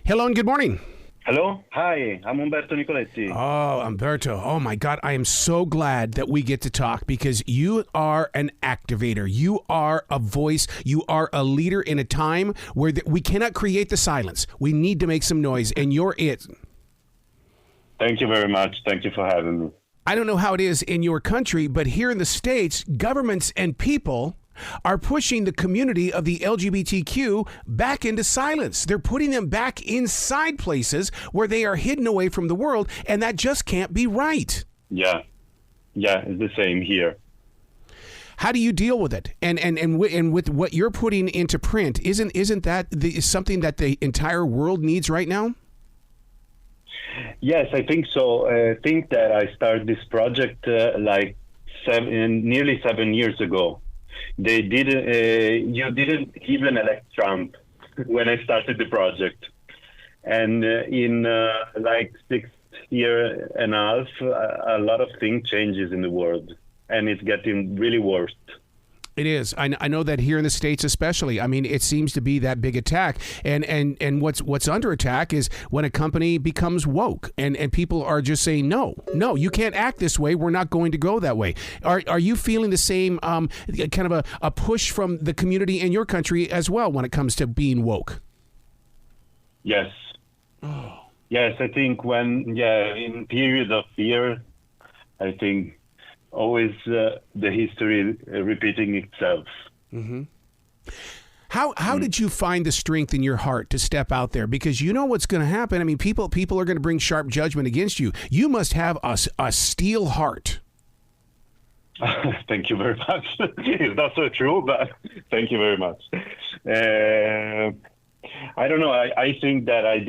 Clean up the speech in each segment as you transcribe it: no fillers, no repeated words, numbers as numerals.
Hello and good morning. Hello? Hi, I'm Umberto Nicoletti. Oh, Umberto. Oh, my God. I am so glad that we get to talk because you are an activator. You are a voice. You are a leader in a time where we cannot create the silence. We need to make some noise, and you're it. Thank you very much. Thank you for having me. I don't know how it is in your country, but here in the States, governments and people are pushing the community of the LGBTQ back into silence. They're putting them back inside places where they are hidden away from the world, and that just can't be right. Yeah, it's the same here. How do you deal with it? And with what you're putting into print, isn't that something that the entire world needs right now? Yes, I think so. I think that I started this project nearly 7 years ago. You didn't even elect Trump when I started the project. And in 6 year and a half, a lot of things changes in the world, and it's getting really worse. It is. I know that here in the States especially. I mean, it seems to be that big attack. And what's under attack is when a company becomes woke and people are just saying, no, you can't act this way. We're not going to go that way. Are you feeling the same kind of a push from the community in your country as well when it comes to being woke? Yes. Oh. Yes, I think in periods of fear, I think always the history repeating itself. Mm-hmm. How did you find the strength in your heart to step out there? Because you know what's going to happen. I mean, people are going to bring sharp judgment against you. You must have a steel heart. Thank you very much. It's not so true, but thank you very much. I don't know. I think that I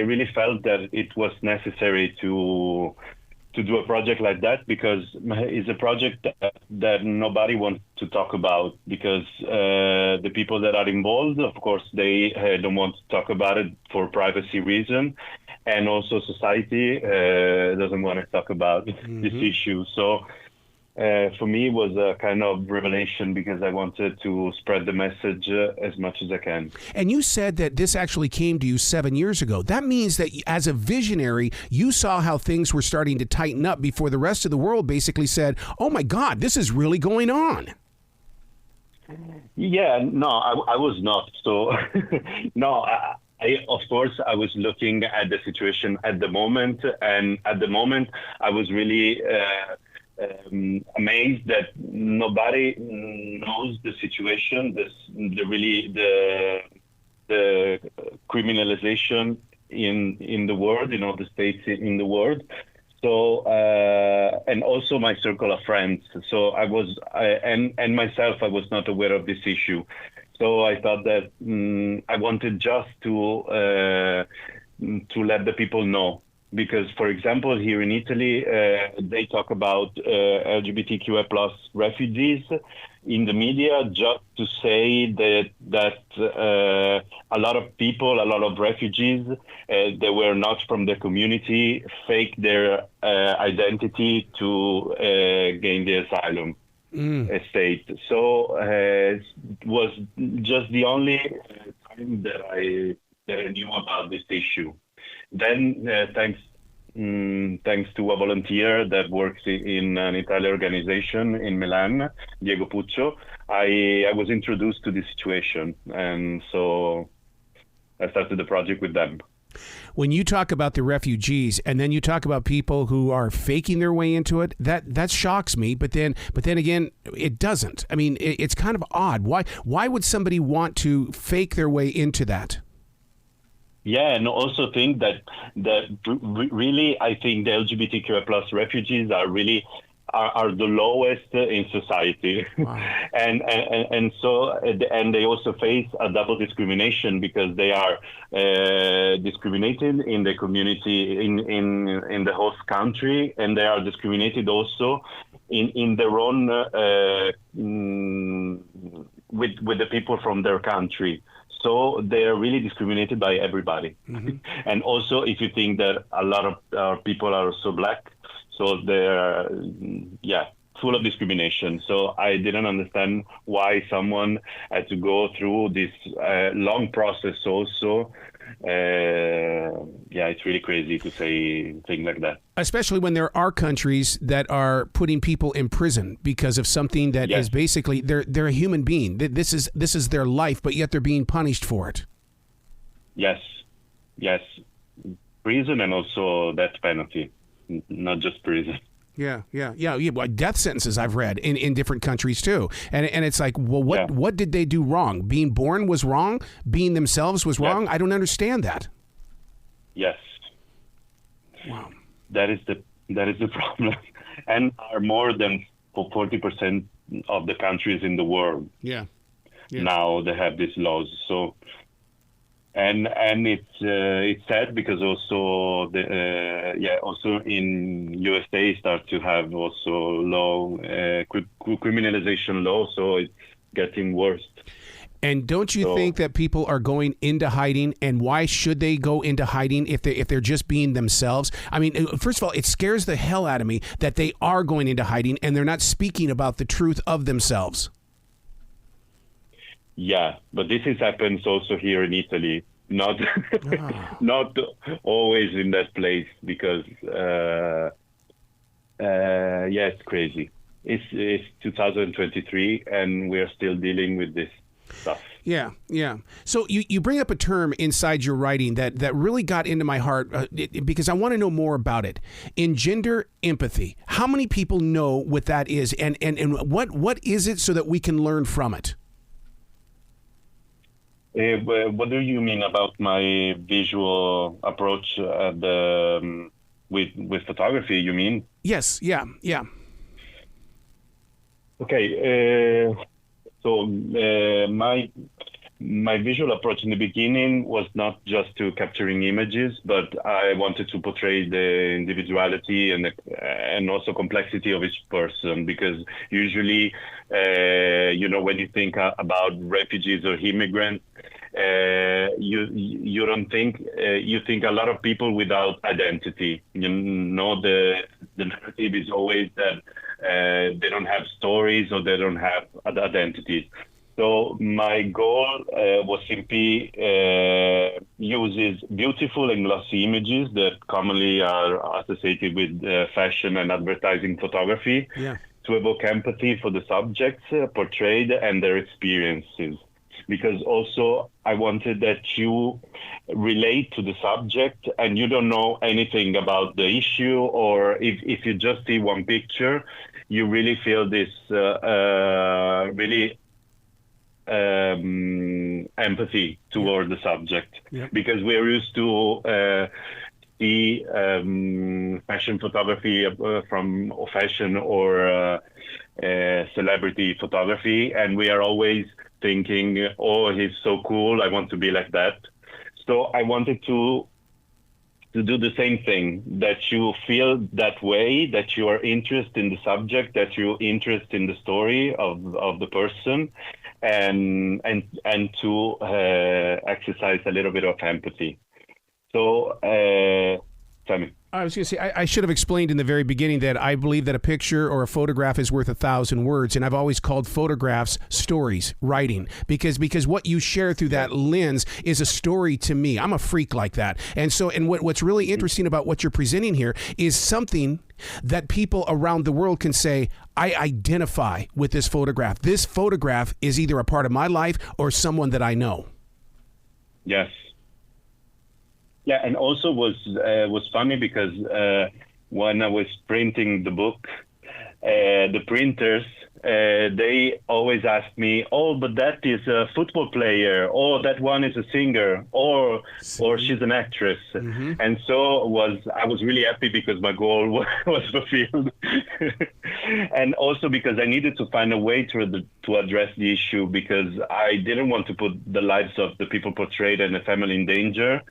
really felt that it was necessary to do a project like that because it's a project that nobody wants to talk about because the people that are involved, of course, they don't want to talk about it for privacy reason, and also society doesn't want to talk about this issue. So for me, it was a kind of revelation because I wanted to spread the message as much as I can. And you said that this actually came to you 7 years ago. That means that as a visionary, you saw how things were starting to tighten up before the rest of the world basically said, oh my God, this is really going on. Yeah, no, I was not. So, no, of course, I was looking at the situation at the moment. And at the moment, I was really amazed that nobody knows the situation, the criminalization in the world, in all the states in the world. So and also my circle of friends. So and myself, I was not aware of this issue. So I thought that I wanted just to let the people know. Because, for example, here in Italy, they talk about LGBTQI plus refugees in the media just to say that a lot of people, a lot of refugees, they were not from the community, fake their identity to gain the asylum state. So it was just the only time that I knew about this issue. Then, thanks to a volunteer that works in an Italian organization in Milan, Diego Puccio, I was introduced to this situation, and so I started the project with them. When you talk about the refugees, and then you talk about people who are faking their way into it, that shocks me. But then again, it doesn't. I mean, it's kind of odd. Why would somebody want to fake their way into that? Yeah, and also think that really, I think the LGBTQI plus refugees are really are the lowest in society. Wow. and so they also face a double discrimination because they are discriminated in the community in the host country, and they are discriminated also in their own with the people from their country. So they are really discriminated by everybody. Mm-hmm. And also, if you think that a lot of our people are so black, so they're, full of discrimination. So I didn't understand why someone had to go through this long process also yeah, it's really crazy to say things like that. Especially when there are countries that are putting people in prison because of something that Yes. is basically they're a human being. This is their life, but yet they're being punished for it. Yes, yes, prison and also death penalty, not just prison. Yeah. Well, death sentences I've read in different countries too, and it's like, well, what did they do wrong? Being born was wrong. Being themselves was wrong. I don't understand that. Yes. Wow. That is the problem, and are more than 40% of the countries in the world. Yeah. Now they have these laws. So, and it's sad because also also in USA start to have also law criminalization law. So it's getting worse. And don't you think that people are going into hiding? And why should they go into hiding if they're just being themselves? I mean, first of all, it scares the hell out of me that they are going into hiding and they're not speaking about the truth of themselves. Yeah, but this happens also here in Italy. Not not always in that place because it's crazy. It's 2023 and we are still dealing with this stuff. Yeah. So you bring up a term inside your writing that really got into my heart because I want to know more about it. Engender empathy. How many people know what that is, and what is it so that we can learn from it? What do you mean about my visual approach with photography? You mean? Yes. Yeah. Okay. So my visual approach in the beginning was not just to capturing images, but I wanted to portray the individuality and also complexity of each person, because usually, when you think about refugees or immigrants, you don't think you think a lot of people without identity. The narrative is always that they don't have stories or they don't have identities. So my goal was simply uses beautiful and glossy images that commonly are associated with fashion and advertising photography to evoke empathy for the subjects portrayed and their experiences. Because also I wanted that you relate to the subject and you don't know anything about the issue, or if you just see one picture, you really feel this empathy toward the subject, because we're used to see fashion photography from fashion or celebrity photography, and we are always thinking, oh, he's so cool, I want to be like that. So I wanted to do the same thing, that you feel that way, that you are interested in the subject, that you're interested in the story of the person, and to exercise a little bit of empathy. So, tell me. I was going to say, I should have explained in the very beginning that I believe that a picture or a photograph is worth 1,000 words, and I've always called photographs stories, writing, because what you share through that lens is a story to me. I'm a freak like that. And so, what's really interesting about what you're presenting here is something that people around the world can say, I identify with this photograph. This photograph is either a part of my life or someone that I know. Yes. Yeah, and also was funny because when I was printing the book, the printers, they always ask me, oh, but that is a football player, or that one is a singer, or she's an actress. Mm-hmm. And so I was really happy because my goal was fulfilled. And also because I needed to find a way to address the issue, because I didn't want to put the lives of the people portrayed and the family in danger.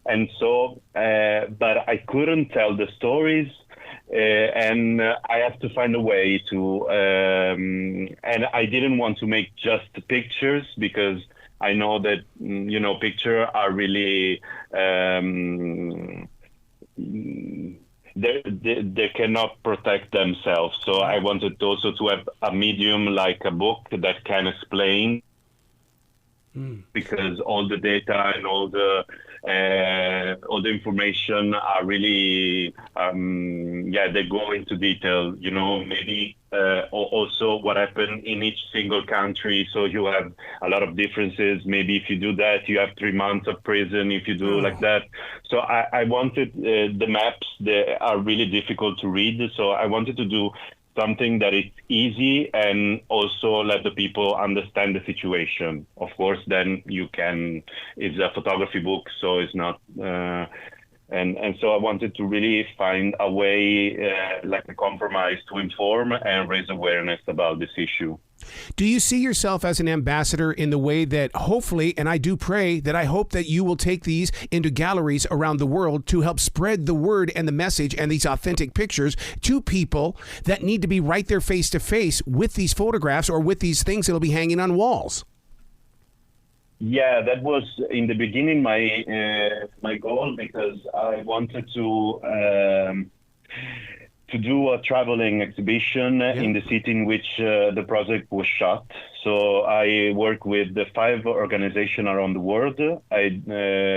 And so, but I couldn't tell the stories, and I have to find a way to, and I didn't want to make just pictures, because I know that, pictures are really, they cannot protect themselves. So I wanted also to have a medium like a book that can explain, because all the data and all the all the information are really, they go into detail, maybe also what happened in each single country. So you have a lot of differences. Maybe if you do that, you have 3 months of prison if you do like that. So I wanted the maps, they are really difficult to read. So I wanted to do something that is easy and also let the people understand the situation. Of course, then it's a photography book, so it's not, and so I wanted to really find a way, like a compromise to inform and raise awareness about this issue. Do you see yourself as an ambassador in the way that hopefully, and I do pray that I hope that you will take these into galleries around the world to help spread the word and the message and these authentic pictures to people that need to be right there face to face with these photographs or with these things that'll be hanging on walls? Yeah, that was in the beginning my goal, because I wanted to do a traveling exhibition in the city in which the project was shot. So I work with the 5 organizations around the world, in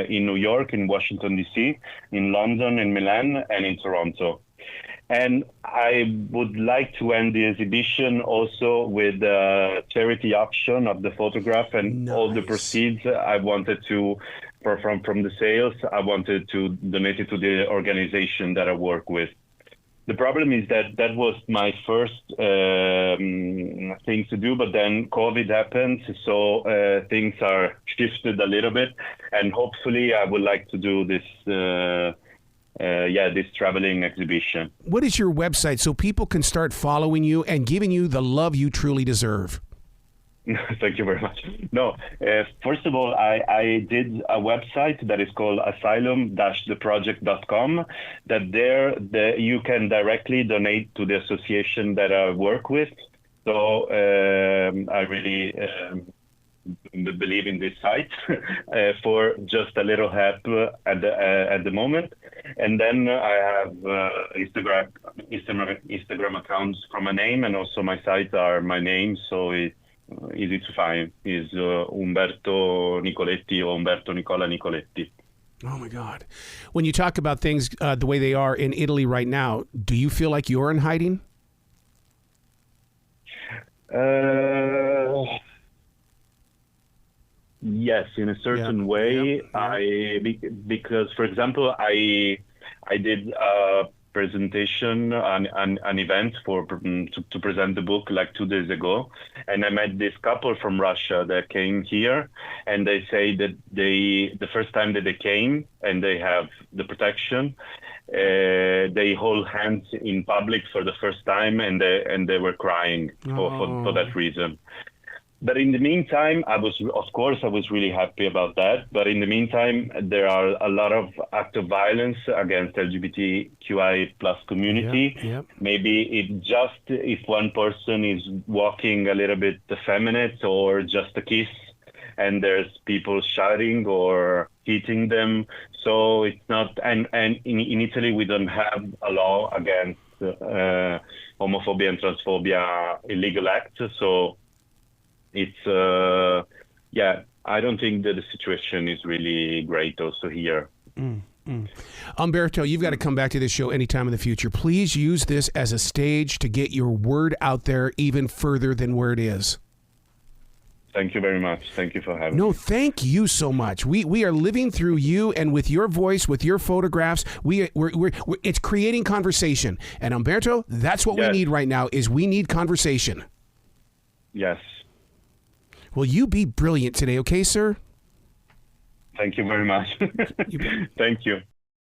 New York, in Washington, D.C., in London, in Milan, and in Toronto. And I would like to end the exhibition also with a charity auction of the photograph, and all the proceeds I wanted to, from the sales, I wanted to donate it to the organization that I work with. The problem is that was my first thing to do, but then COVID happened, so things are shifted a little bit, and hopefully I would like to do this this traveling exhibition. What is your website so people can start following you and giving you the love you truly deserve? Thank you very much. No, first of all, I did a website that is called asylum-theproject.com, that there you can directly donate to the association that I work with. So I really believe in this site for just a little help at the moment. And then I have Instagram accounts from a name, and also my sites are my name, so it's easy to find. Is Umberto Nicoletti or Umberto Nicola Nicoletti. Oh my God. When you talk about things the way they are in Italy right now, do you feel like you're in hiding? Yes, in a certain way. Because, for example, I did a presentation, an event to present the book like 2 days ago, and I met this couple from Russia that came here, and they say that the first time that they came and they have the protection, they hold hands in public for the first time, and they were crying for that reason. But in the meantime, I was really happy about that. But in the meantime, there are a lot of acts of violence against LGBTQI plus community. Yep. Maybe if one person is walking a little bit effeminate or just a kiss, and there's people shouting or hitting them. So it's not, and in Italy, we don't have a law against homophobia and transphobia illegal acts. So it's, I don't think that the situation is really great also here. Umberto, you've got to come back to this show anytime in the future. Please use this as a stage to get your word out there even further than where it is. Thank you very much. Thank you for having me. No, thank you so much. We are living through you, and with your voice, with your photographs, we're it's creating conversation. And Umberto, that's what we need right now, is we need conversation. Yes. Will you be brilliant today, okay, sir? Thank you very much. Thank you.